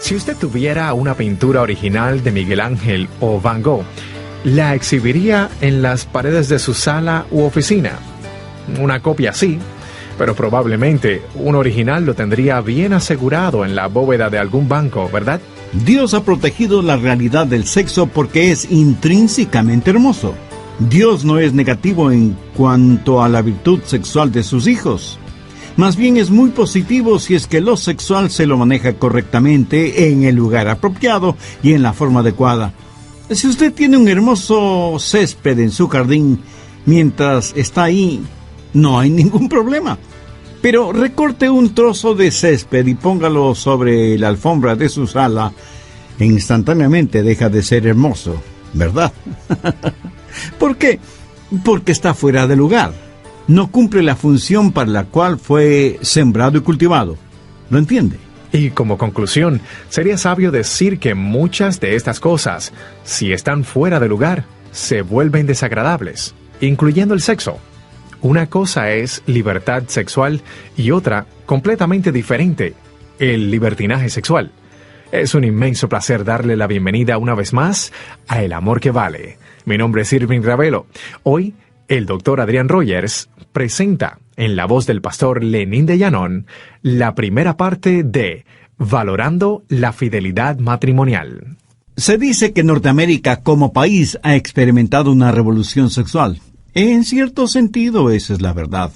Si usted tuviera una pintura original de Miguel Ángel o Van Gogh, ¿la exhibiría en las paredes de su sala u oficina? Una copia sí, pero probablemente un original lo tendría bien asegurado en la bóveda de algún banco, ¿verdad? Dios ha protegido la realidad del sexo porque es intrínsecamente hermoso. Dios no es negativo en cuanto a la virtud sexual de sus hijos. Más bien es muy positivo si es que lo sexual se lo maneja correctamente en el lugar apropiado y en la forma adecuada. Si usted tiene un hermoso césped en su jardín, mientras está ahí, no hay ningún problema. Pero recorte un trozo de césped y póngalo sobre la alfombra de su sala, e instantáneamente deja de ser hermoso, ¿verdad? ¿Por qué? Porque está fuera de lugar. No cumple la función para la cual fue sembrado y cultivado. ¿Lo entiende? Y como conclusión, sería sabio decir que muchas de estas cosas, si están fuera de lugar, se vuelven desagradables, incluyendo el sexo. Una cosa es libertad sexual y otra, completamente diferente, el libertinaje sexual. Es un inmenso placer darle la bienvenida una vez más a El Amor que Vale. Mi nombre es Irving Ravelo. Hoy, el Dr. Adrián Rogers presenta, en la voz del pastor Lenín de Llanón, la primera parte de Valorando la Fidelidad Matrimonial. Se dice que Norteamérica como país ha experimentado una revolución sexual. En cierto sentido, esa es la verdad.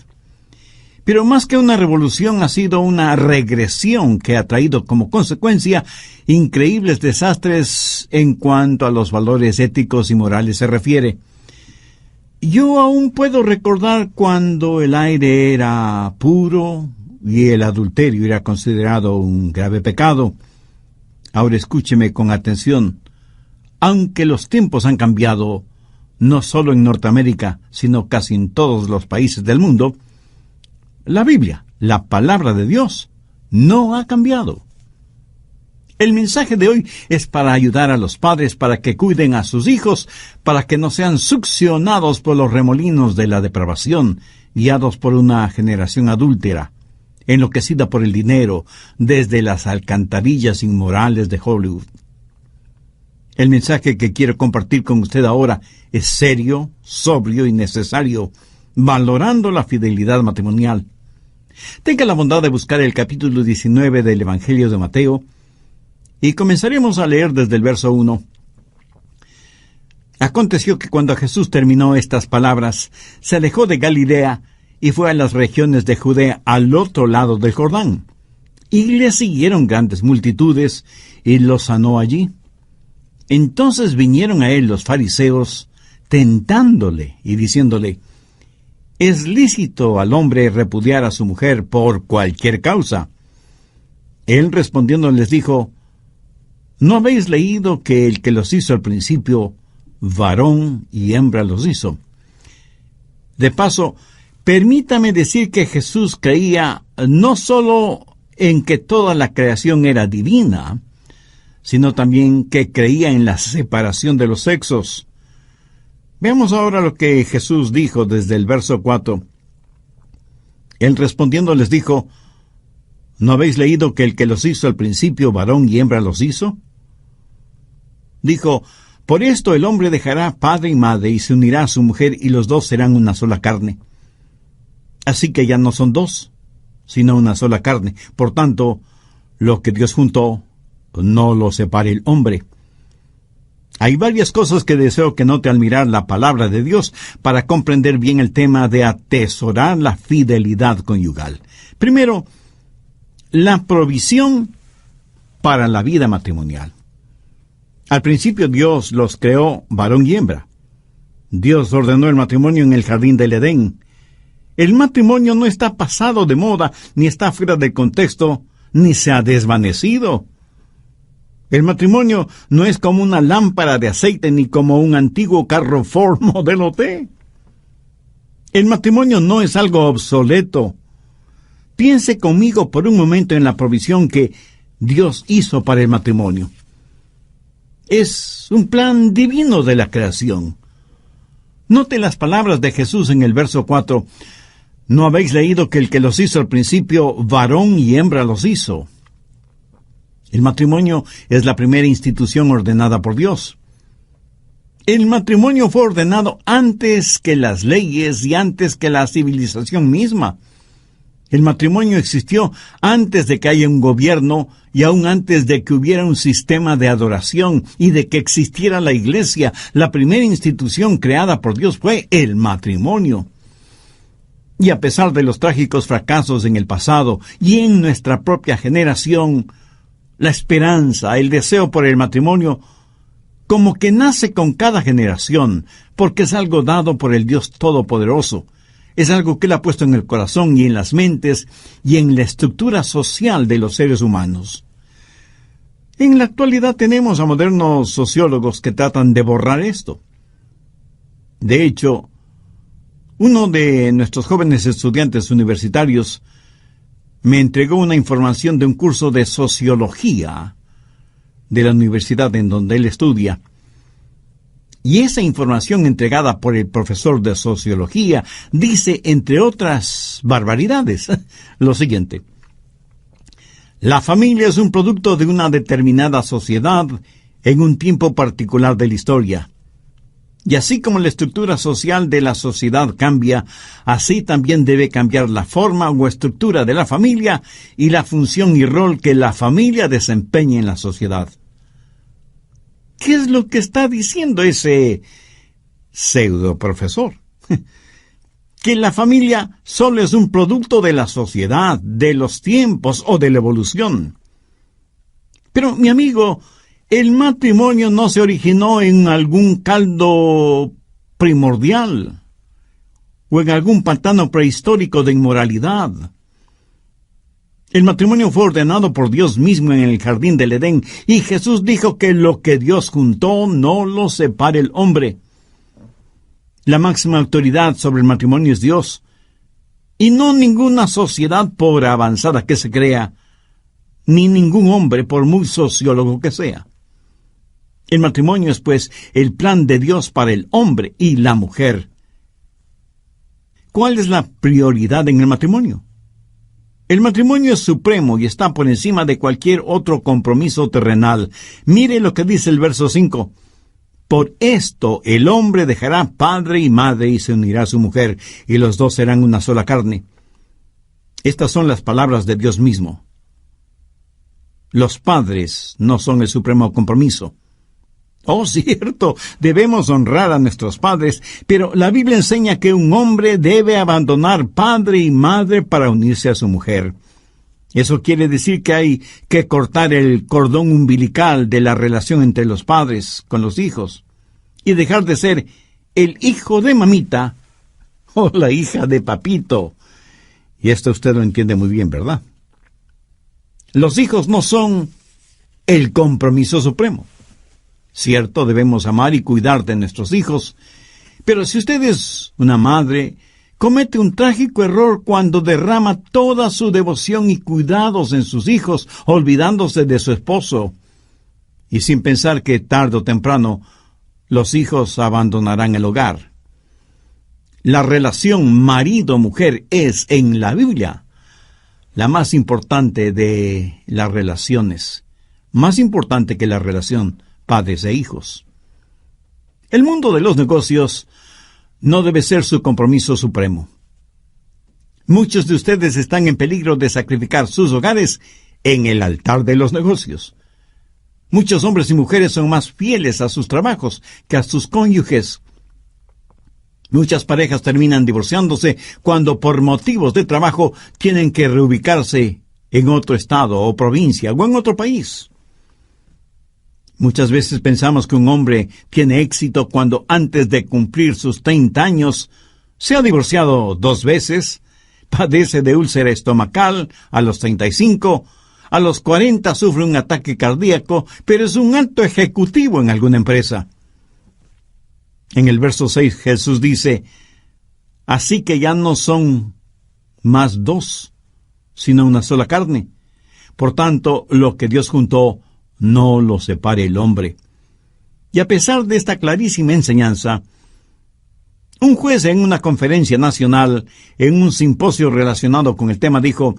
Pero más que una revolución, ha sido una regresión que ha traído como consecuencia increíbles desastres en cuanto a los valores éticos y morales se refiere. Yo aún puedo recordar cuando el aire era puro y el adulterio era considerado un grave pecado. Ahora escúcheme con atención. Aunque los tiempos han cambiado, no solo en Norteamérica, sino casi en todos los países del mundo, la Biblia, la palabra de Dios, no ha cambiado. El mensaje de hoy es para ayudar a los padres para que cuiden a sus hijos, para que no sean succionados por los remolinos de la depravación, guiados por una generación adúltera, enloquecida por el dinero, desde las alcantarillas inmorales de Hollywood. El mensaje que quiero compartir con usted ahora es serio, sobrio y necesario, valorando la fidelidad matrimonial. Tenga la bondad de buscar el capítulo 19 del Evangelio de Mateo, y comenzaremos a leer desde el verso 1. Aconteció que cuando Jesús terminó estas palabras, se alejó de Galilea y fue a las regiones de Judea al otro lado del Jordán. Y le siguieron grandes multitudes, y los sanó allí. Entonces vinieron a él los fariseos, tentándole y diciéndole: ¿es lícito al hombre repudiar a su mujer por cualquier causa? Él respondiendo les dijo: ¿no habéis leído que el que los hizo al principio, varón y hembra los hizo? De paso, permítame decir que Jesús creía no solo en que toda la creación era divina, sino también que creía en la separación de los sexos. Veamos ahora lo que Jesús dijo desde el verso 4. Él respondiendo les dijo: ¿no habéis leído que el que los hizo al principio, varón y hembra los hizo? Dijo: por esto el hombre dejará padre y madre y se unirá a su mujer y los dos serán una sola carne. Así que ya no son dos, sino una sola carne. Por tanto, lo que Dios juntó, no lo separe el hombre. Hay varias cosas que deseo que note al mirar la palabra de Dios para comprender bien el tema de atesorar la fidelidad conyugal. Primero, la provisión para la vida matrimonial. Al principio Dios los creó varón y hembra. Dios ordenó el matrimonio en el jardín del Edén. El matrimonio no está pasado de moda, ni está fuera del contexto, ni se ha desvanecido. El matrimonio no es como una lámpara de aceite ni como un antiguo carro Ford modelo T. El matrimonio no es algo obsoleto. Piense conmigo por un momento en la provisión que Dios hizo para el matrimonio. Es un plan divino de la creación. Note las palabras de Jesús en el verso 4. ¿No habéis leído que el que los hizo al principio, varón y hembra los hizo? El matrimonio es la primera institución ordenada por Dios. El matrimonio fue ordenado antes que las leyes y antes que la civilización misma. El matrimonio existió antes de que haya un gobierno y aún antes de que hubiera un sistema de adoración y de que existiera la iglesia. La primera institución creada por Dios fue el matrimonio. Y a pesar de los trágicos fracasos en el pasado y en nuestra propia generación, la esperanza, el deseo por el matrimonio, como que nace con cada generación, porque es algo dado por el Dios Todopoderoso. Es algo que Él ha puesto en el corazón y en las mentes y en la estructura social de los seres humanos. En la actualidad tenemos a modernos sociólogos que tratan de borrar esto. De hecho, uno de nuestros jóvenes estudiantes universitarios me entregó una información de un curso de sociología de la universidad en donde él estudia. Y esa información entregada por el profesor de sociología dice, entre otras barbaridades, lo siguiente: la familia es un producto de una determinada sociedad en un tiempo particular de la historia. Y así como la estructura social de la sociedad cambia, así también debe cambiar la forma o estructura de la familia y la función y rol que la familia desempeña en la sociedad. ¿Qué es lo que está diciendo ese pseudo profesor? Que la familia solo es un producto de la sociedad, de los tiempos o de la evolución. Pero, mi amigo, el matrimonio no se originó en algún caldo primordial o en algún pantano prehistórico de inmoralidad. El matrimonio fue ordenado por Dios mismo en el jardín del Edén, y Jesús dijo que lo que Dios juntó no lo separe el hombre. La máxima autoridad sobre el matrimonio es Dios, y no ninguna sociedad, por avanzada que se crea, ni ningún hombre, por muy sociólogo que sea. El matrimonio es, pues, el plan de Dios para el hombre y la mujer. ¿Cuál es la prioridad en el matrimonio? El matrimonio es supremo y está por encima de cualquier otro compromiso terrenal. Mire lo que dice el verso 5. Por esto el hombre dejará padre y madre y se unirá a su mujer, y los dos serán una sola carne. Estas son las palabras de Dios mismo. Los padres no son el supremo compromiso. Oh, cierto, debemos honrar a nuestros padres, pero la Biblia enseña que un hombre debe abandonar padre y madre para unirse a su mujer. Eso quiere decir que hay que cortar el cordón umbilical de la relación entre los padres con los hijos y dejar de ser el hijo de mamita o la hija de papito. Y esto usted lo entiende muy bien, ¿verdad? Los hijos no son el compromiso supremo. Cierto, debemos amar y cuidar de nuestros hijos, pero si usted es una madre, comete un trágico error cuando derrama toda su devoción y cuidados en sus hijos, olvidándose de su esposo, y sin pensar que tarde o temprano los hijos abandonarán el hogar. La relación marido-mujer es, en la Biblia, la más importante de las relaciones, más importante que la relación padres e hijos. El mundo de los negocios no debe ser su compromiso supremo. Muchos de ustedes están en peligro de sacrificar sus hogares en el altar de los negocios. Muchos hombres y mujeres son más fieles a sus trabajos que a sus cónyuges. Muchas parejas terminan divorciándose cuando por motivos de trabajo tienen que reubicarse en otro estado o provincia o en otro país. Muchas veces pensamos que un hombre tiene éxito cuando antes de cumplir sus 30 años se ha divorciado 2 veces, padece de úlcera estomacal a los 35, a los 40 sufre un ataque cardíaco, pero es un alto ejecutivo en alguna empresa. En el verso 6 Jesús dice, así que ya no son más 2, sino una sola carne. Por tanto, lo que Dios juntó, no lo separe el hombre. Y a pesar de esta clarísima enseñanza, un juez en una conferencia nacional, en un simposio relacionado con el tema, dijo,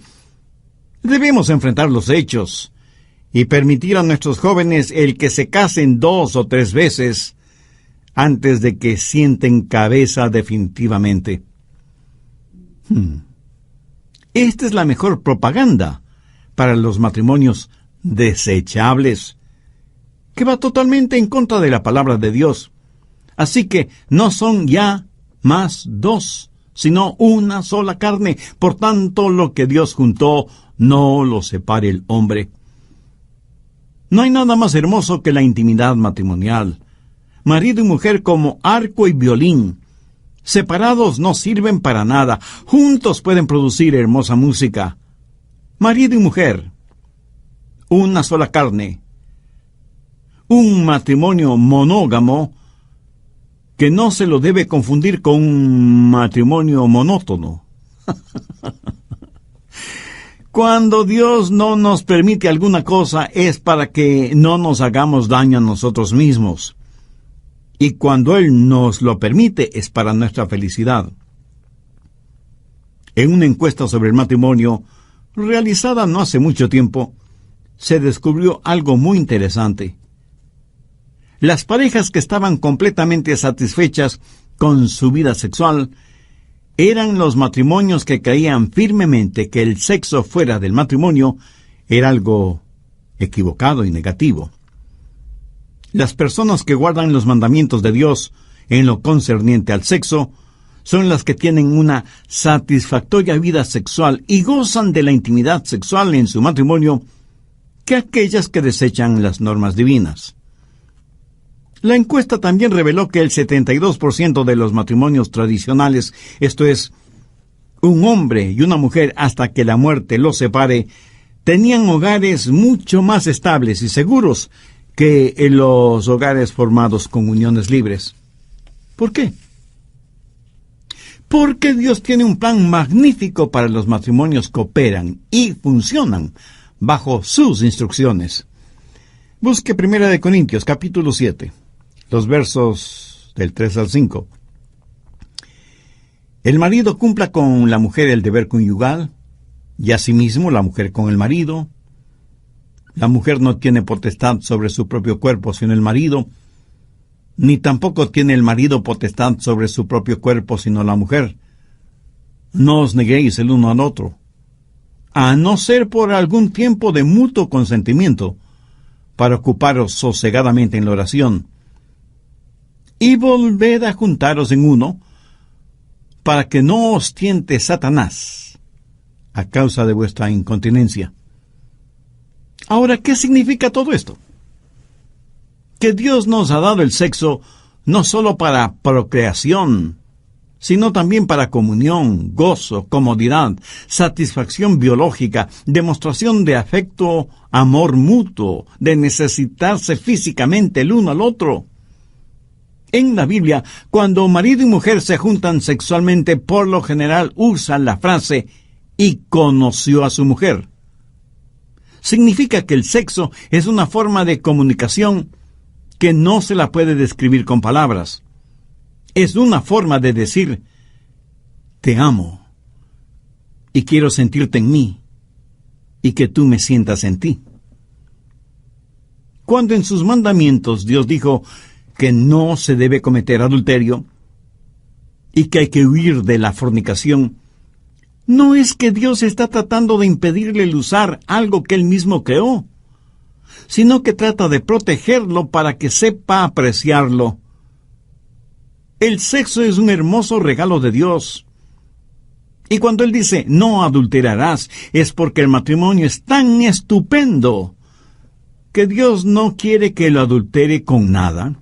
debemos enfrentar los hechos y permitir a nuestros jóvenes el que se casen 2 o 3 veces antes de que sienten cabeza definitivamente. Esta es la mejor propaganda para los matrimonios desechables, que va totalmente en contra de la palabra de Dios. Así que no son ya más 2, sino una sola carne. Por tanto, lo que Dios juntó, no lo separe el hombre. No hay nada más hermoso que la intimidad matrimonial. Marido y mujer como arco y violín. Separados no sirven para nada. Juntos pueden producir hermosa música. Marido y mujer, una sola carne. Un matrimonio monógamo que no se lo debe confundir con un matrimonio monótono. Cuando Dios no nos permite alguna cosa es para que no nos hagamos daño a nosotros mismos. Y cuando Él nos lo permite es para nuestra felicidad. En una encuesta sobre el matrimonio, realizada no hace mucho tiempo, se descubrió algo muy interesante. Las parejas que estaban completamente satisfechas con su vida sexual eran los matrimonios que creían firmemente que el sexo fuera del matrimonio era algo equivocado y negativo. Las personas que guardan los mandamientos de Dios en lo concerniente al sexo son las que tienen una satisfactoria vida sexual y gozan de la intimidad sexual en su matrimonio que aquellas que desechan las normas divinas. La encuesta también reveló que el 72% de los matrimonios tradicionales, esto es, un hombre y una mujer hasta que la muerte los separe, tenían hogares mucho más estables y seguros que en los hogares formados con uniones libres. ¿Por qué? Porque Dios tiene un plan magnífico para los matrimonios que operan y funcionan bajo sus instrucciones. Busque 1 Corintios, capítulo 7. Los versos del 3 al 5. El marido cumpla con la mujer el deber conyugal, y asimismo la mujer con el marido. La mujer no tiene potestad sobre su propio cuerpo, sino el marido, ni tampoco tiene el marido potestad sobre su propio cuerpo, sino la mujer. No os neguéis el uno al otro, a no ser por algún tiempo de mutuo consentimiento, para ocuparos sosegadamente en la oración, y volved a juntaros en uno, para que no os tiente Satanás, a causa de vuestra incontinencia. Ahora, ¿qué significa todo esto? Que Dios nos ha dado el sexo no solo para procreación, sino también para comunión, gozo, comodidad, satisfacción biológica, demostración de afecto, amor mutuo, de necesitarse físicamente el uno al otro. En la Biblia, cuando marido y mujer se juntan sexualmente, por lo general usan la frase «y conoció a su mujer». Significa que el sexo es una forma de comunicación que no se la puede describir con palabras. Es una forma de decir «te amo» y quiero sentirte en mí y que tú me sientas en ti. Cuando en sus mandamientos Dios dijo que no se debe cometer adulterio y que hay que huir de la fornicación, no es que Dios está tratando de impedirle el usar algo que Él mismo creó, sino que trata de protegerlo para que sepa apreciarlo. El sexo es un hermoso regalo de Dios. Y cuando Él dice, no adulterarás, es porque el matrimonio es tan estupendo que Dios no quiere que lo adultere con nada.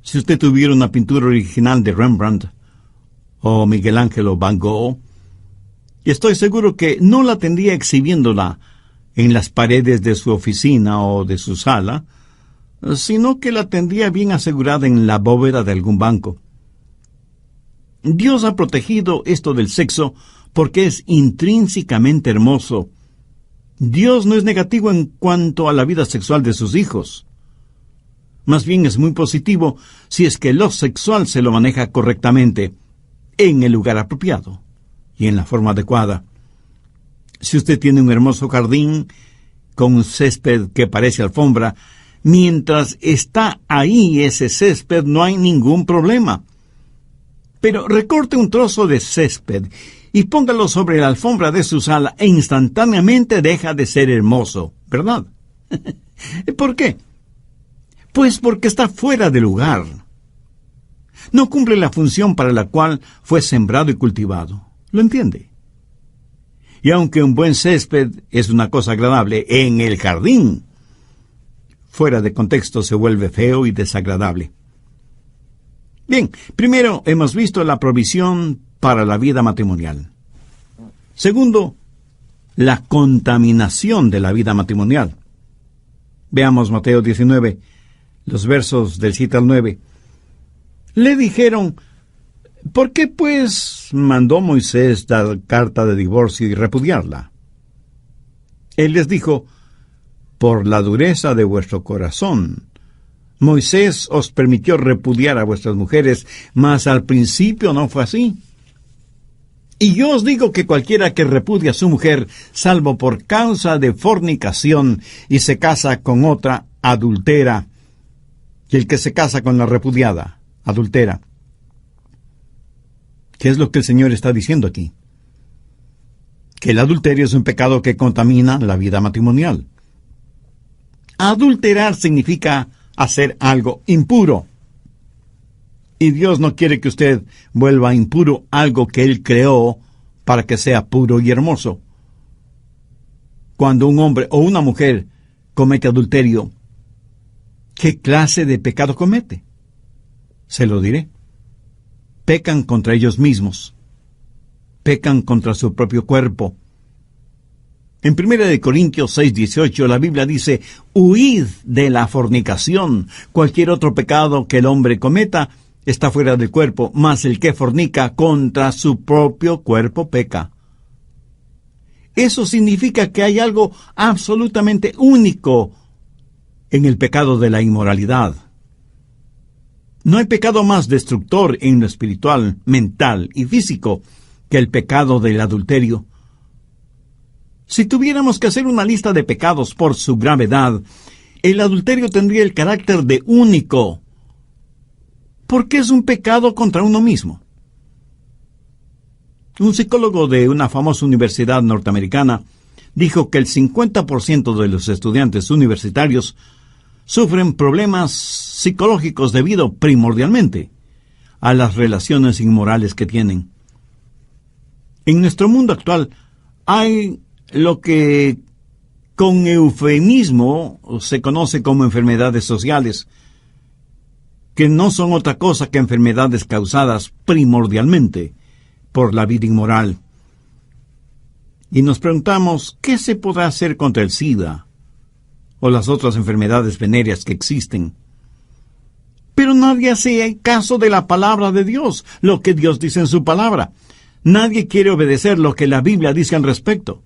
Si usted tuviera una pintura original de Rembrandt o Miguel Ángel o Van Gogh, estoy seguro que no la tendría exhibiéndola en las paredes de su oficina o de su sala, sino que la tendría bien asegurada en la bóveda de algún banco. Dios ha protegido esto del sexo porque es intrínsecamente hermoso. Dios no es negativo en cuanto a la vida sexual de sus hijos. Más bien es muy positivo si es que lo sexual se lo maneja correctamente, en el lugar apropiado y en la forma adecuada. Si usted tiene un hermoso jardín con un césped que parece alfombra, mientras está ahí ese césped no hay ningún problema. Pero recorte un trozo de césped y póngalo sobre la alfombra de su sala e instantáneamente deja de ser hermoso, ¿verdad? ¿Por qué? Pues porque está fuera de lugar. No cumple la función para la cual fue sembrado y cultivado. ¿Lo entiende? Y aunque un buen césped es una cosa agradable en el jardín, fuera de contexto se vuelve feo y desagradable. Bien, primero hemos visto la provisión para la vida matrimonial. Segundo, la contaminación de la vida matrimonial. Veamos Mateo 19, los versos del 7 al 9. Le dijeron: ¿por qué pues mandó Moisés dar carta de divorcio y repudiarla? Él les dijo: por la dureza de vuestro corazón. Moisés os permitió repudiar a vuestras mujeres, mas al principio no fue así. Y yo os digo que cualquiera que repudia a su mujer, salvo por causa de fornicación, y se casa con otra, adultera. Y el que se casa con la repudiada, adultera. ¿Qué es lo que el Señor está diciendo aquí? Que el adulterio es un pecado que contamina la vida matrimonial. Adulterar significa hacer algo impuro. Y Dios no quiere que usted vuelva impuro algo que Él creó para que sea puro y hermoso. Cuando un hombre o una mujer comete adulterio, ¿qué clase de pecado comete? Se lo diré. Pecan contra ellos mismos. Pecan contra su propio cuerpo. En 1 Corintios 6:18 la Biblia dice: huid de la fornicación. Cualquier otro pecado que el hombre cometa está fuera del cuerpo, mas el que fornica contra su propio cuerpo peca. Eso significa que hay algo absolutamente único en el pecado de la inmoralidad. No hay pecado más destructor en lo espiritual, mental y físico que el pecado del adulterio. Si tuviéramos que hacer una lista de pecados por su gravedad, el adulterio tendría el carácter de único, porque es un pecado contra uno mismo. Un psicólogo de una famosa universidad norteamericana dijo que el 50% de los estudiantes universitarios sufren problemas psicológicos debido primordialmente a las relaciones inmorales que tienen. En nuestro mundo actual hay lo que con eufemismo se conoce como enfermedades sociales, que no son otra cosa que enfermedades causadas primordialmente por la vida inmoral. Y nos preguntamos, ¿qué se podrá hacer contra el SIDA o las otras enfermedades venéreas que existen? Pero nadie hace caso de la palabra de Dios, lo que Dios dice en su palabra. Nadie quiere obedecer lo que la Biblia dice al respecto.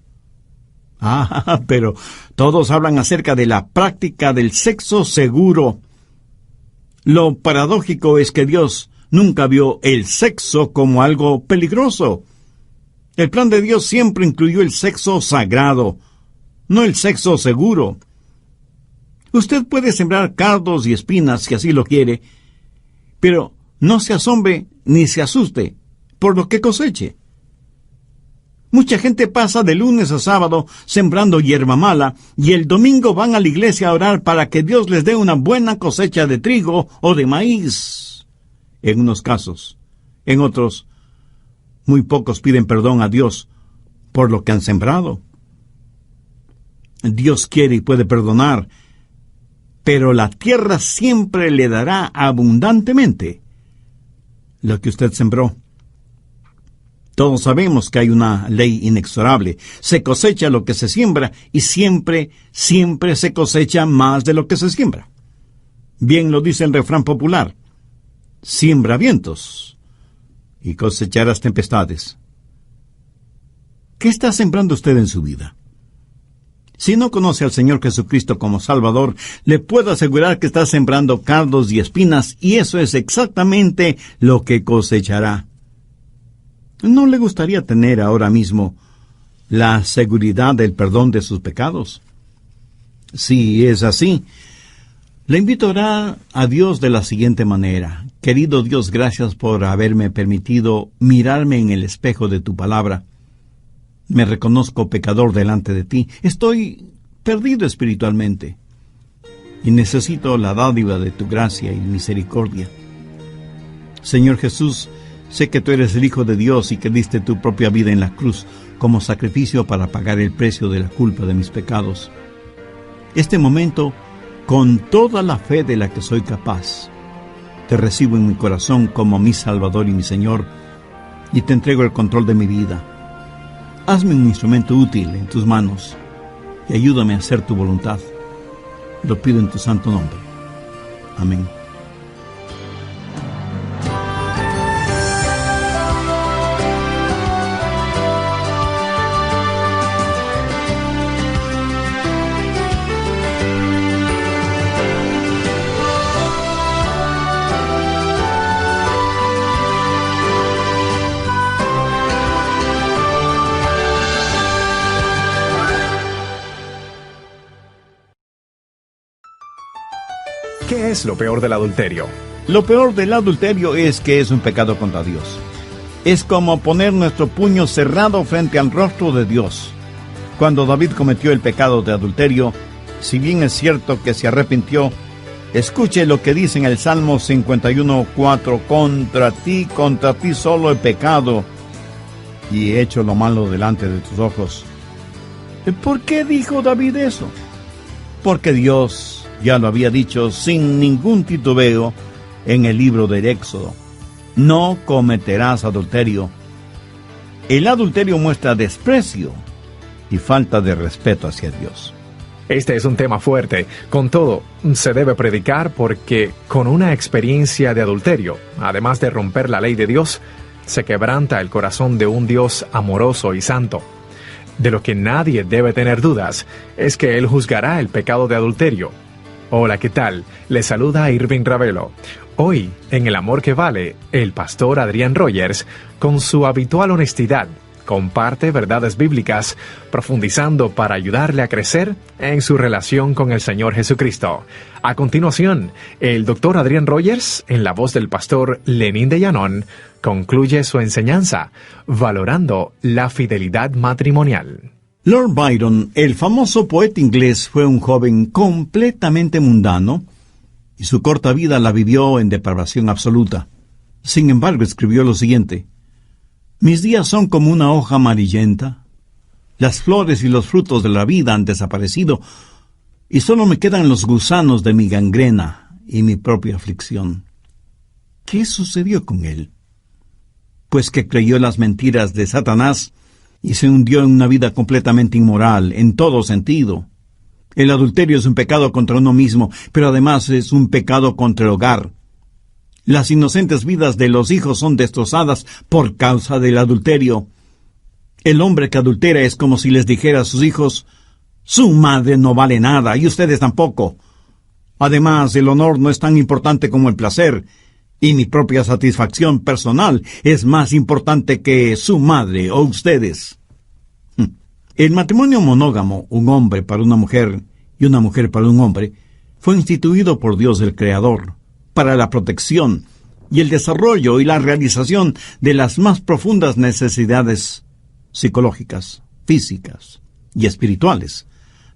Pero todos hablan acerca de la práctica del sexo seguro. Lo paradójico es que Dios nunca vio el sexo como algo peligroso. El plan de Dios siempre incluyó el sexo sagrado, no el sexo seguro. Usted puede sembrar cardos y espinas si así lo quiere, pero no se asombre ni se asuste por lo que coseche. Mucha gente pasa de lunes a sábado sembrando hierba mala y el domingo van a la iglesia a orar para que Dios les dé una buena cosecha de trigo o de maíz. En unos casos. En otros, muy pocos piden perdón a Dios por lo que han sembrado. Dios quiere y puede perdonar, pero la tierra siempre le dará abundantemente lo que usted sembró. Todos sabemos que hay una ley inexorable. Se cosecha lo que se siembra y siempre, siempre se cosecha más de lo que se siembra. Bien lo dice el refrán popular: siembra vientos y cosecharás tempestades. ¿Qué está sembrando usted en su vida? Si no conoce al Señor Jesucristo como Salvador, le puedo asegurar que está sembrando cardos y espinas, y eso es exactamente lo que cosechará. ¿No le gustaría tener ahora mismo la seguridad del perdón de sus pecados? Si es así, le invito a orar a Dios de la siguiente manera. Querido Dios, gracias por haberme permitido mirarme en el espejo de tu palabra. Me reconozco pecador delante de ti. Estoy perdido espiritualmente y necesito la dádiva de tu gracia y misericordia. Señor Jesús, sé que tú eres el Hijo de Dios y que diste tu propia vida en la cruz como sacrificio para pagar el precio de la culpa de mis pecados. Este momento, con toda la fe de la que soy capaz, te recibo en mi corazón como mi Salvador y mi Señor, y te entrego el control de mi vida. Hazme un instrumento útil en tus manos y ayúdame a hacer tu voluntad. Lo pido en tu santo nombre. Amén. ¿Qué es lo peor del adulterio? Lo peor del adulterio es que es un pecado contra Dios. Es como poner nuestro puño cerrado frente al rostro de Dios. Cuando David cometió el pecado de adulterio, si bien es cierto que se arrepintió, escuche lo que dice en el Salmo 51:4: contra ti solo he pecado y he hecho lo malo delante de tus ojos. ¿Por qué dijo David eso? Porque Dios ya lo había dicho sin ningún titubeo en el libro del Éxodo: no cometerás adulterio. El adulterio muestra desprecio y falta de respeto hacia Dios. Este es un tema fuerte. Con todo, se debe predicar porque con una experiencia de adulterio, además de romper la ley de Dios, se quebranta el corazón de un Dios amoroso y santo. De lo que nadie debe tener dudas es que Él juzgará el pecado de adulterio. Hola, ¿qué tal? Les saluda Irving Ravelo. Hoy, en El Amor que Vale, el pastor Adrián Rogers, con su habitual honestidad, comparte verdades bíblicas, profundizando para ayudarle a crecer en su relación con el Señor Jesucristo. A continuación, el doctor Adrián Rogers, en la voz del pastor Lenín de Llanón, concluye su enseñanza, valorando la fidelidad matrimonial. Lord Byron, el famoso poeta inglés, fue un joven completamente mundano y su corta vida la vivió en depravación absoluta. Sin embargo, escribió lo siguiente: mis días son como una hoja amarillenta, las flores y los frutos de la vida han desaparecido y solo me quedan los gusanos de mi gangrena y mi propia aflicción. ¿Qué sucedió con él? Pues que creyó las mentiras de Satanás y se hundió en una vida completamente inmoral, en todo sentido. El adulterio es un pecado contra uno mismo, pero además es un pecado contra el hogar. Las inocentes vidas de los hijos son destrozadas por causa del adulterio. El hombre que adultera es como si les dijera a sus hijos: su madre no vale nada, y ustedes tampoco. Además, el honor no es tan importante como el placer, y mi propia satisfacción personal es más importante que su madre o ustedes. El matrimonio monógamo, un hombre para una mujer y una mujer para un hombre, fue instituido por Dios el Creador para la protección y el desarrollo y la realización de las más profundas necesidades psicológicas, físicas y espirituales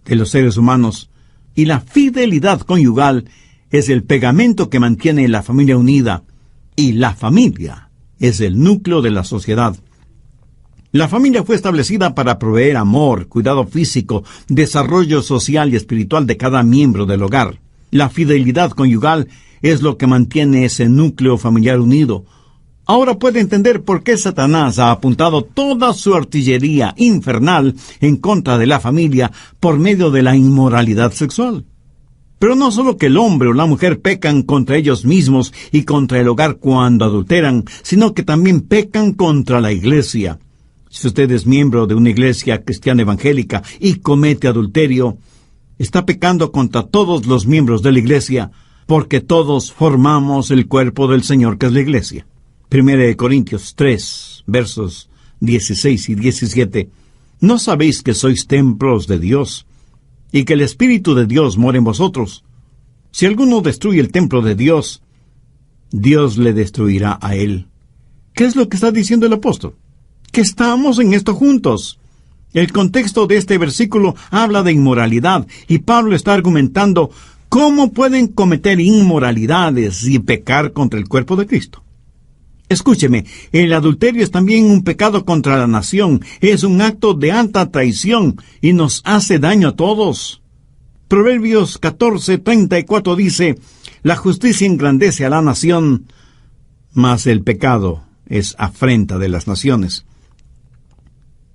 de los seres humanos, y la fidelidad conyugal es el pegamento que mantiene la familia unida, y la familia es el núcleo de la sociedad. La familia fue establecida para proveer amor, cuidado físico, desarrollo social y espiritual de cada miembro del hogar. La fidelidad conyugal es lo que mantiene ese núcleo familiar unido. Ahora puede entender por qué Satanás ha apuntado toda su artillería infernal en contra de la familia por medio de la inmoralidad sexual. Pero no solo que el hombre o la mujer pecan contra ellos mismos y contra el hogar cuando adulteran, sino que también pecan contra la iglesia. Si usted es miembro de una iglesia cristiana evangélica y comete adulterio, está pecando contra todos los miembros de la iglesia, porque todos formamos el cuerpo del Señor, que es la iglesia. 1 Corintios 3, versos 16 y 17. ¿No sabéis que sois templos de Dios y que el Espíritu de Dios mora en vosotros. Si alguno destruye el templo de Dios, Dios le destruirá a él. ¿Qué es lo que está diciendo el apóstol? Que estamos en esto juntos. El contexto de este versículo habla de inmoralidad, y Pablo está argumentando cómo pueden cometer inmoralidades y pecar contra el cuerpo de Cristo. Escúcheme, el adulterio es también un pecado contra la nación, es un acto de alta traición y nos hace daño a todos. Proverbios 14:34 dice, la justicia engrandece a la nación, mas el pecado es afrenta de las naciones.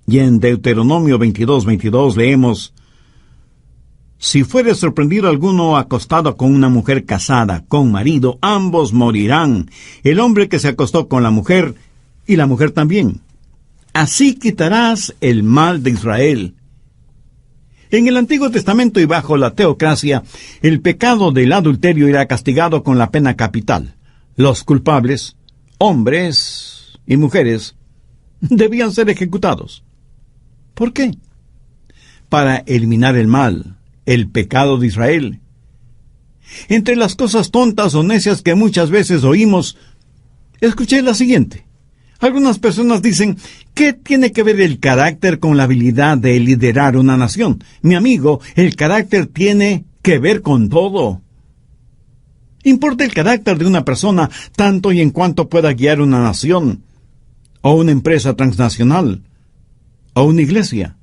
Y en Deuteronomio 22:22 leemos, si fuere sorprendido alguno acostado con una mujer casada, con marido, ambos morirán, el hombre que se acostó con la mujer, y la mujer también. Así quitarás el mal de Israel. En el Antiguo Testamento y bajo la teocracia, el pecado del adulterio era castigado con la pena capital. Los culpables, hombres y mujeres, debían ser ejecutados. ¿Por qué? Para eliminar el mal, el pecado de Israel. Entre las cosas tontas o necias que muchas veces oímos, escuché la siguiente. Algunas personas dicen, ¿qué tiene que ver el carácter con la habilidad de liderar una nación? Mi amigo, el carácter tiene que ver con todo. Importa el carácter de una persona tanto y en cuanto pueda guiar una nación, o una empresa transnacional, o una iglesia.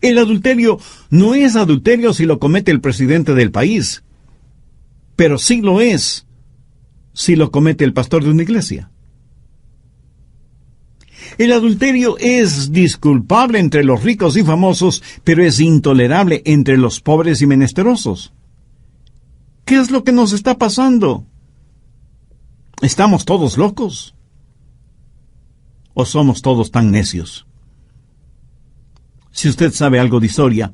El adulterio no es adulterio si lo comete el presidente del país, pero sí lo es si lo comete el pastor de una iglesia. El adulterio es disculpable entre los ricos y famosos, pero es intolerable entre los pobres y menesterosos. ¿Qué es lo que nos está pasando? ¿Estamos todos locos? ¿O somos todos tan necios? Si usted sabe algo de historia,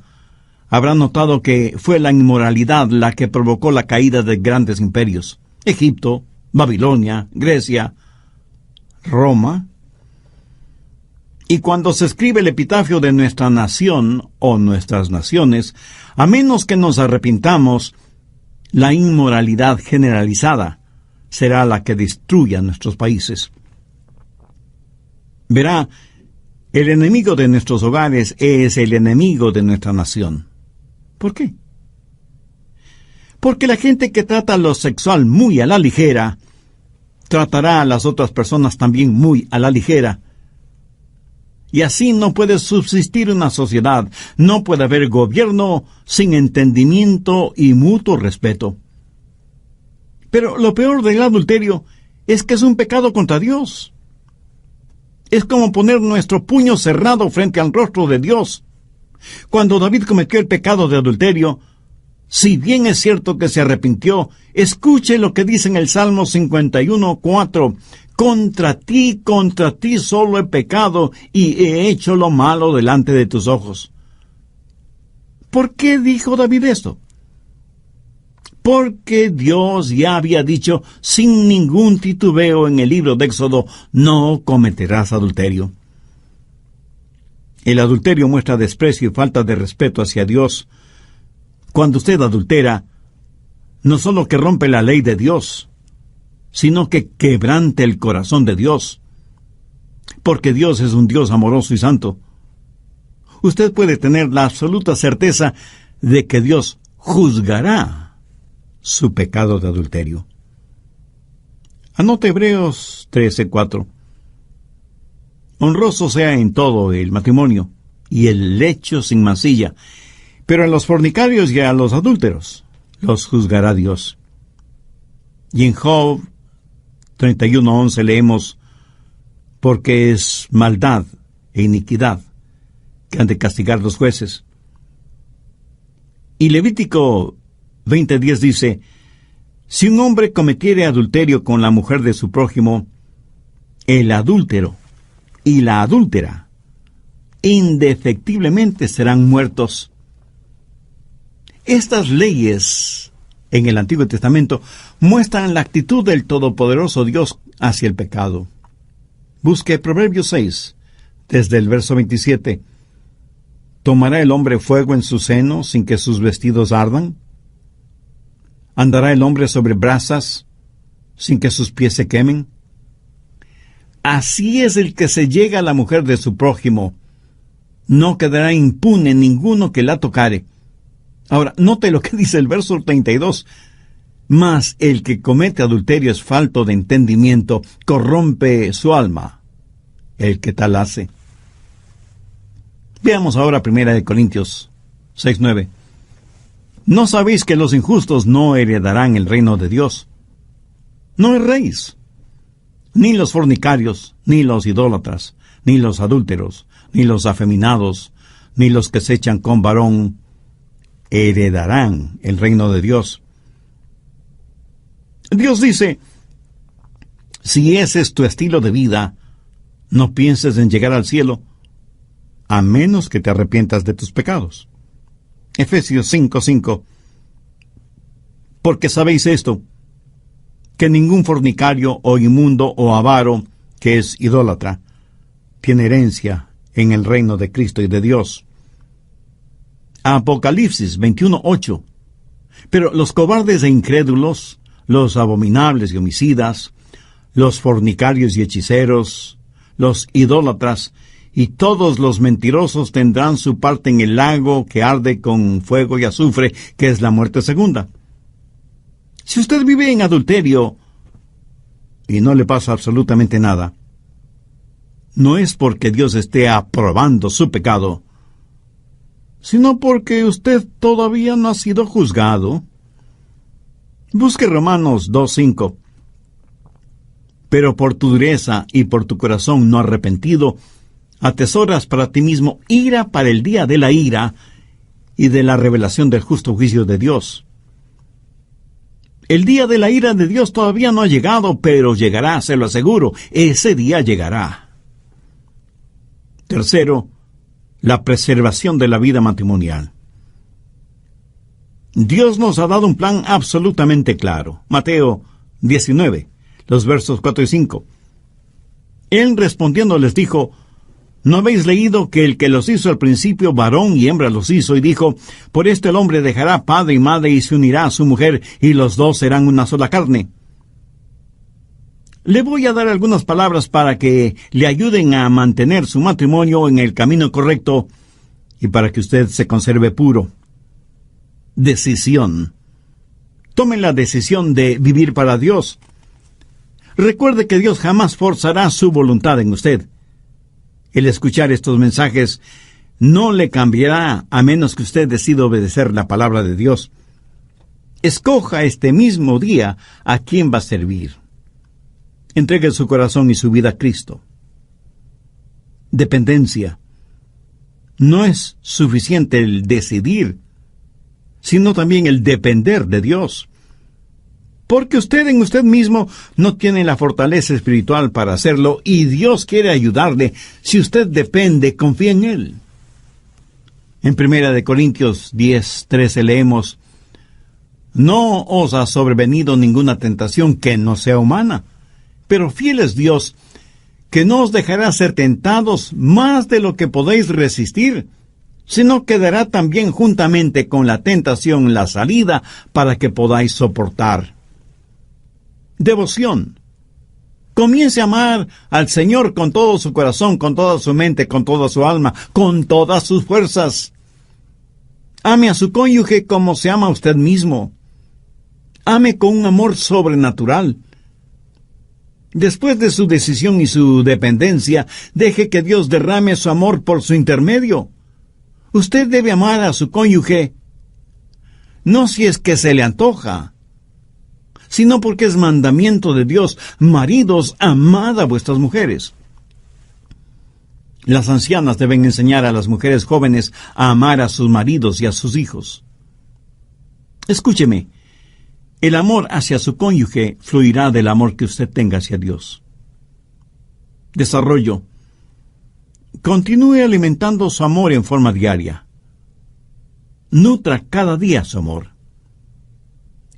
habrá notado que fue la inmoralidad la que provocó la caída de grandes imperios. Egipto, Babilonia, Grecia, Roma. Y cuando se escribe el epitafio de nuestra nación o nuestras naciones, a menos que nos arrepintamos, la inmoralidad generalizada será la que destruya nuestros países. Verá, el enemigo de nuestros hogares es el enemigo de nuestra nación. ¿Por qué? Porque la gente que trata lo sexual muy a la ligera, tratará a las otras personas también muy a la ligera. Y así no puede subsistir una sociedad, no puede haber gobierno sin entendimiento y mutuo respeto. Pero lo peor del adulterio es que es un pecado contra Dios. Es como poner nuestro puño cerrado frente al rostro de Dios. Cuando David cometió el pecado de adulterio, si bien es cierto que se arrepintió, escuche lo que dice en el Salmo 51:4. Contra ti solo he pecado y he hecho lo malo delante de tus ojos. ¿Por qué dijo David esto? Porque Dios ya había dicho sin ningún titubeo en el libro de Éxodo, no cometerás adulterio. El adulterio muestra desprecio y falta de respeto hacia Dios. Cuando usted adultera, no solo que rompe la ley de Dios, sino que quebrante el corazón de Dios. Porque Dios es un Dios amoroso y santo. Usted puede tener la absoluta certeza de que Dios juzgará su pecado de adulterio. Anote Hebreos 13:4. Honroso sea en todo el matrimonio y el lecho sin mancilla, pero a los fornicarios y a los adúlteros los juzgará Dios. Y en Job 31:11 leemos, porque es maldad e iniquidad que han de castigar los jueces. Y Levítico 20:10 dice, si un hombre cometiere adulterio con la mujer de su prójimo, el adúltero y la adúltera indefectiblemente serán muertos. Estas leyes en el Antiguo Testamento muestran la actitud del Todopoderoso Dios hacia el pecado. Busque Proverbios 6, desde el verso 27. ¿Tomará el hombre fuego en su seno sin que sus vestidos ardan? ¿Andará el hombre sobre brasas sin que sus pies se quemen? Así es el que se llega a la mujer de su prójimo. No quedará impune ninguno que la tocare. Ahora, note lo que dice el verso 32. Mas el que comete adulterio es falto de entendimiento, corrompe su alma, el que tal hace. Veamos ahora 1 Corintios 6:9. ¿No sabéis que los injustos no heredarán el reino de Dios? No erréis, ni los fornicarios, ni los idólatras, ni los adúlteros, ni los afeminados, ni los que se echan con varón, heredarán el reino de Dios. Dios dice, si ese es tu estilo de vida, no pienses en llegar al cielo, a menos que te arrepientas de tus pecados. Efesios 5:5. Porque sabéis esto, que ningún fornicario o inmundo o avaro, que es idólatra, tiene herencia en el reino de Cristo y de Dios. Apocalipsis 21:8. Pero los cobardes e incrédulos, los abominables y homicidas, los fornicarios y hechiceros, los idólatras y todos los mentirosos tendrán su parte en el lago que arde con fuego y azufre, que es la muerte segunda. Si usted vive en adulterio y no le pasa absolutamente nada, no es porque Dios esté aprobando su pecado, sino porque usted todavía no ha sido juzgado. Busque Romanos 2:5. Pero por tu dureza y por tu corazón no arrepentido, atesoras para ti mismo ira para el día de la ira y de la revelación del justo juicio de Dios. El día de la ira de Dios todavía no ha llegado, pero llegará, se lo aseguro, ese día llegará. Tercero, la preservación de la vida matrimonial. Dios nos ha dado un plan absolutamente claro. Mateo 19, los versos 4 y 5. Él respondiendo les dijo, ¿no habéis leído que el que los hizo al principio, varón y hembra los hizo? Y dijo, por esto el hombre dejará padre y madre y se unirá a su mujer, y los dos serán una sola carne. Le voy a dar algunas palabras para que le ayuden a mantener su matrimonio en el camino correcto y para que usted se conserve puro. Decisión. Tome la decisión de vivir para Dios. Recuerde que Dios jamás forzará su voluntad en usted. El escuchar estos mensajes no le cambiará a menos que usted decida obedecer la palabra de Dios. Escoja este mismo día a quién va a servir. Entregue su corazón y su vida a Cristo. Dependencia. No es suficiente el decidir, sino también el depender de Dios. Porque usted en usted mismo no tiene la fortaleza espiritual para hacerlo, y Dios quiere ayudarle si usted depende, confía en Él. En 1 Corintios 10:13 leemos, no os ha sobrevenido ninguna tentación que no sea humana, pero fiel es Dios, que no os dejará ser tentados más de lo que podéis resistir, sino que dará también juntamente con la tentación la salida para que podáis soportar. Devoción. Comience a amar al Señor con todo su corazón, con toda su mente, con toda su alma, con todas sus fuerzas. Ame a su cónyuge como se ama a usted mismo. Ame con un amor sobrenatural. Después de su decisión y su dependencia, deje que Dios derrame su amor por su intermedio. Usted debe amar a su cónyuge, no si es que se le antoja, sino porque es mandamiento de Dios. Maridos, amad a vuestras mujeres. Las ancianas deben enseñar a las mujeres jóvenes a amar a sus maridos y a sus hijos. Escúcheme, el amor hacia su cónyuge fluirá del amor que usted tenga hacia Dios. Desarrollo. Continúe alimentando su amor en forma diaria. Nutra cada día su amor.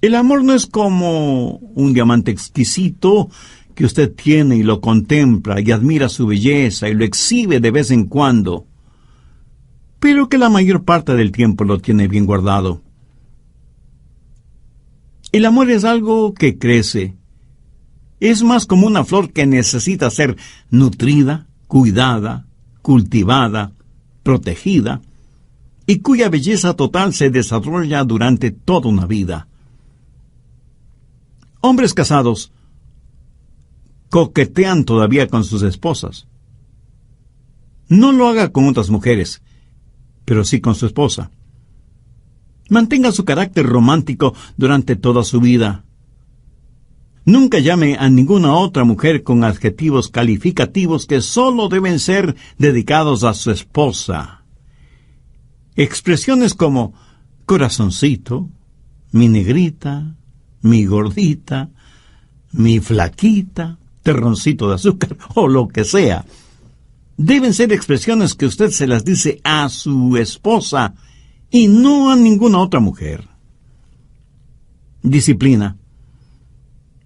El amor no es como un diamante exquisito que usted tiene y lo contempla y admira su belleza y lo exhibe de vez en cuando. pero que la mayor parte del tiempo lo tiene bien guardado. El amor es algo que crece. Es más como una flor que necesita ser nutrida, cuidada, cultivada, protegida, y cuya belleza total se desarrolla durante toda una vida. Hombres casados coquetean todavía con sus esposas. No lo haga con otras mujeres, pero sí con su esposa. Mantenga su carácter romántico durante toda su vida. Nunca llame a ninguna otra mujer con adjetivos calificativos que solo deben ser dedicados a su esposa. Expresiones como corazoncito, mi negrita, mi gordita, mi flaquita, terroncito de azúcar o lo que sea. Deben ser expresiones que usted se las dice a su esposa y no a ninguna otra mujer. Disciplina.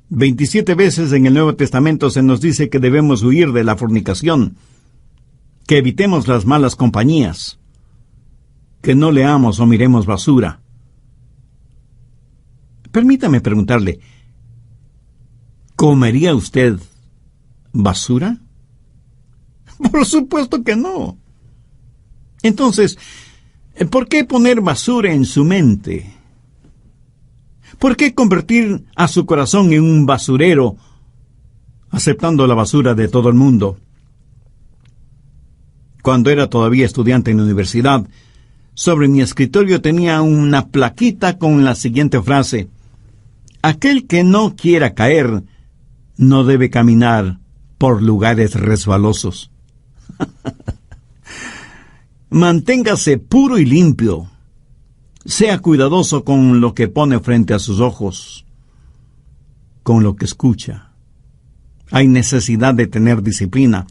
27 veces en el Nuevo Testamento se nos dice que debemos huir de la fornicación, que evitemos las malas compañías, que no leamos o miremos basura. Permítame preguntarle, ¿comería usted basura? Por supuesto que no. Entonces, ¿por qué poner basura en su mente? ¿Por qué convertir a su corazón en un basurero, aceptando la basura de todo el mundo? Cuando era todavía estudiante en la universidad, sobre mi escritorio tenía una plaquita con la siguiente frase: aquel que no quiera caer, no debe caminar por lugares resbalosos. Manténgase puro y limpio. Sea cuidadoso con lo que pone frente a sus ojos, con lo que escucha. Hay necesidad de tener disciplina.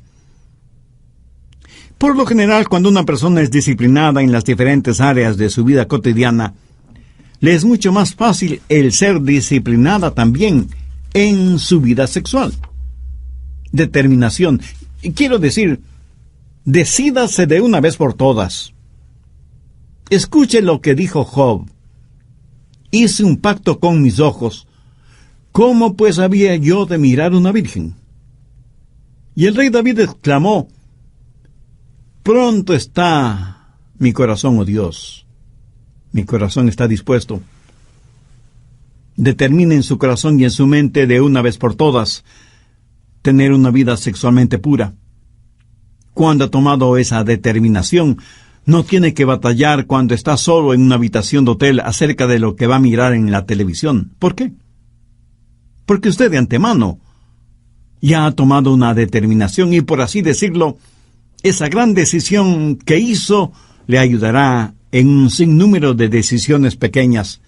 Por lo general, cuando una persona es disciplinada en las diferentes áreas de su vida cotidiana, le es mucho más fácil el ser disciplinada también en su vida sexual. Determinación. Quiero decir, decídase de una vez por todas. Escuche lo que dijo Job. Hice un pacto con mis ojos. ¿Cómo pues había yo de mirar una virgen? Y el rey David exclamó: pronto está mi corazón, oh Dios. Mi corazón está dispuesto. Determine en su corazón y en su mente de una vez por todas tener una vida sexualmente pura. Cuando ha tomado esa determinación, no tiene que batallar cuando está solo en una habitación de hotel acerca de lo que va a mirar en la televisión. ¿Por qué? Porque usted de antemano ya ha tomado una determinación y, por así decirlo, esa gran decisión que hizo le ayudará en un sinnúmero de decisiones pequeñas.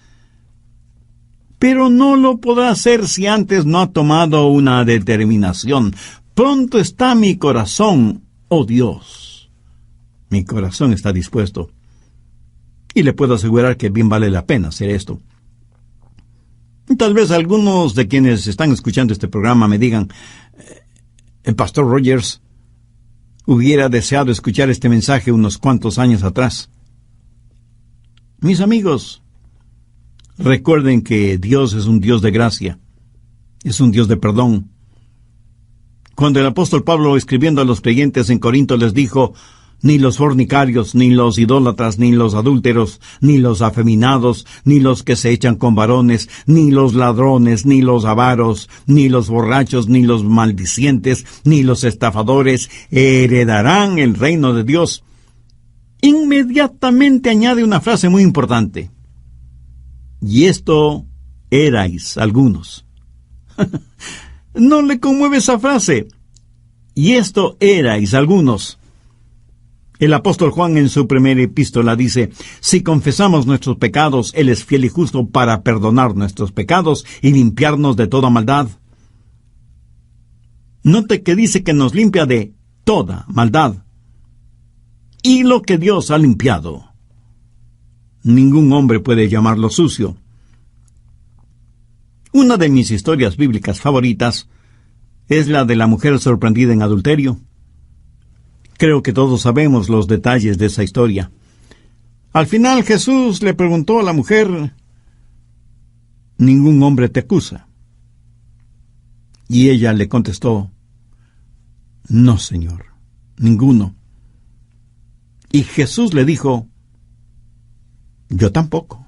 Pero no lo podrá hacer si antes no ha tomado una determinación. Pronto está mi corazón, oh Dios. Mi corazón está dispuesto. Y le puedo asegurar que bien vale la pena hacer esto. Tal vez algunos de quienes están escuchando este programa me digan: el pastor Rogers hubiera deseado escuchar este mensaje unos cuantos años atrás. Mis amigos, recuerden que Dios es un Dios de gracia, es un Dios de perdón. Cuando el apóstol Pablo, escribiendo a los creyentes en Corinto, les dijo: ni los fornicarios, ni los idólatras, ni los adúlteros, ni los afeminados, ni los que se echan con varones, ni los ladrones, ni los avaros, ni los borrachos, ni los maldicientes, ni los estafadores heredarán el reino de Dios. Inmediatamente añade una frase muy importante: y esto erais algunos. ¿No le conmueve esa frase? Y esto erais algunos. El apóstol Juan en su primera epístola dice: si confesamos nuestros pecados, Él es fiel y justo para perdonar nuestros pecados y limpiarnos de toda maldad. Note que dice que nos limpia de toda maldad. Y lo que Dios ha limpiado, ningún hombre puede llamarlo sucio. Una de mis historias bíblicas favoritas es la de la mujer sorprendida en adulterio. Creo que todos sabemos los detalles de esa historia. Al final Jesús le preguntó a la mujer: ¿ningún hombre te acusa? Y ella le contestó: no, Señor, ninguno. Y Jesús le dijo: yo tampoco.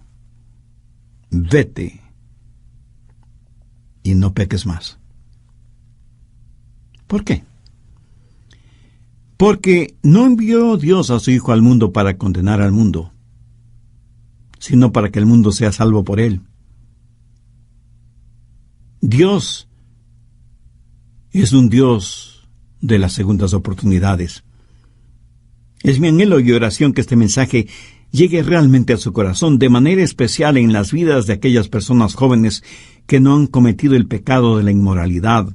Vete y no peques más. ¿Por qué? Porque no envió Dios a su Hijo al mundo para condenar al mundo, sino para que el mundo sea salvo por él. Dios es un Dios de las segundas oportunidades. Es mi anhelo y oración que este mensaje llegue realmente a su corazón, de manera especial en las vidas de aquellas personas jóvenes que no han cometido el pecado de la inmoralidad,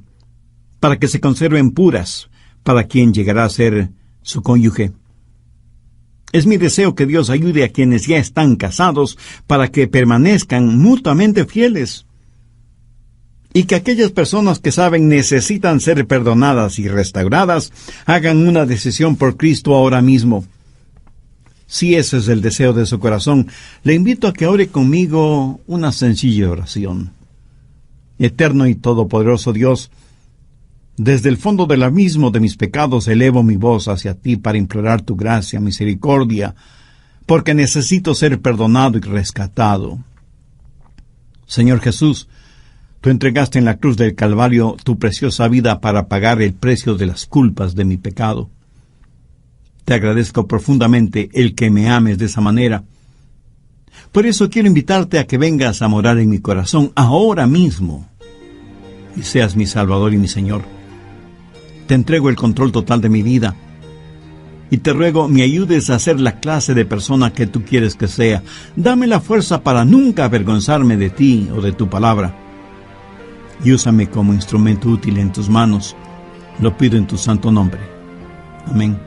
para que se conserven puras para quien llegará a ser su cónyuge. Es mi deseo que Dios ayude a quienes ya están casados para que permanezcan mutuamente fieles, y que aquellas personas que saben necesitan ser perdonadas y restauradas hagan una decisión por Cristo ahora mismo. Si ese es el deseo de su corazón, le invito a que ore conmigo una sencilla oración. Eterno y todopoderoso Dios, desde el fondo del abismo de mis pecados elevo mi voz hacia ti para implorar tu gracia, misericordia, porque necesito ser perdonado y rescatado. Señor Jesús, tú entregaste en la cruz del Calvario tu preciosa vida para pagar el precio de las culpas de mi pecado. Te agradezco profundamente el que me ames de esa manera. Por eso quiero invitarte a que vengas a morar en mi corazón ahora mismo y seas mi Salvador y mi Señor. Te entrego el control total de mi vida y te ruego me ayudes a ser la clase de persona que tú quieres que sea. Dame la fuerza para nunca avergonzarme de ti o de tu palabra. Y úsame como instrumento útil en tus manos. Lo pido en tu santo nombre. Amén.